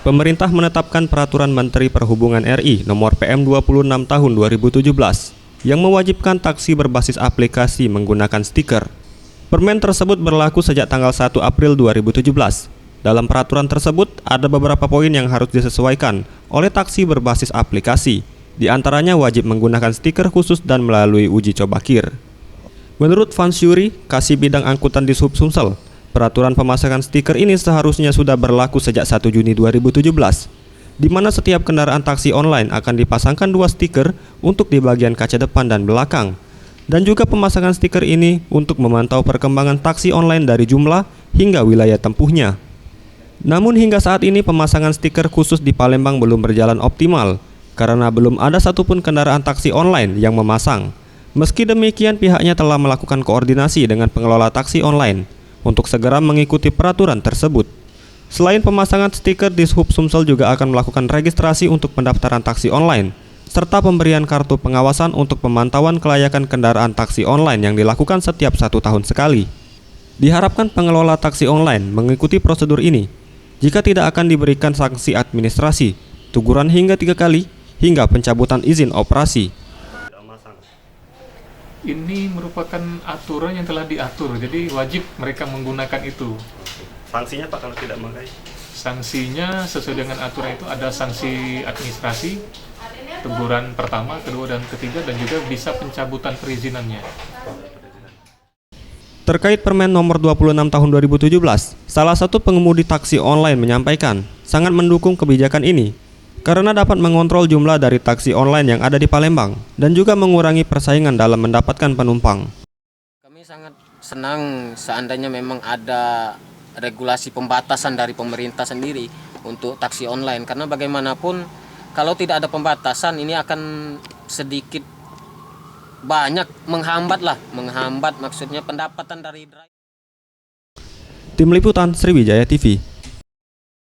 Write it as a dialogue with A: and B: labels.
A: Pemerintah menetapkan Peraturan Menteri Perhubungan RI Nomor PM 26 Tahun 2017 yang mewajibkan taksi berbasis aplikasi menggunakan stiker. Permen tersebut berlaku sejak tanggal 1 April 2017. Dalam peraturan tersebut, ada beberapa poin yang harus disesuaikan oleh taksi berbasis aplikasi. Di antaranya wajib menggunakan stiker khusus dan melalui uji coba KIR. Menurut Fans Yuri, Kasih Bidang Angkutan di Sub Sumsel, peraturan pemasangan stiker ini seharusnya sudah berlaku sejak 1 Juni 2017, di mana setiap kendaraan taksi online akan dipasangkan 2 stiker untuk di bagian kaca depan dan belakang. Dan juga pemasangan stiker ini untuk memantau perkembangan taksi online dari jumlah hingga wilayah tempuhnya. Namun hingga saat ini pemasangan stiker khusus di Palembang belum berjalan optimal, karena belum ada satupun kendaraan taksi online yang memasang. Meski demikian, pihaknya telah melakukan koordinasi dengan pengelola taksi online untuk segera mengikuti peraturan tersebut. Selain pemasangan stiker, Dishub Sumsel juga akan melakukan registrasi untuk pendaftaran taksi online, serta pemberian kartu pengawasan untuk pemantauan kelayakan kendaraan taksi online yang dilakukan setiap 1 tahun sekali. Diharapkan pengelola taksi online mengikuti prosedur ini. Jika tidak, akan diberikan sanksi administrasi, teguran hingga 3 kali, hingga pencabutan izin operasi.
B: Ini merupakan aturan yang telah diatur, jadi wajib mereka menggunakan itu.
A: Sanksinya Pak kalau tidak memakai?
B: Sanksinya sesuai dengan aturan itu ada sanksi administrasi, teguran pertama, kedua, dan ketiga, dan juga bisa pencabutan perizinannya.
A: Terkait Permen Nomor 26 Tahun 2017, salah satu pengemudi taksi online menyampaikan sangat mendukung kebijakan ini karena dapat mengontrol jumlah dari taksi online yang ada di Palembang dan juga mengurangi persaingan dalam mendapatkan penumpang.
C: Kami sangat senang seandainya memang ada regulasi pembatasan dari pemerintah sendiri untuk taksi online, karena bagaimanapun kalau tidak ada pembatasan ini akan sedikit banyak menghambat maksudnya pendapatan dari driver.
A: Tim Liputan Sriwijaya TV.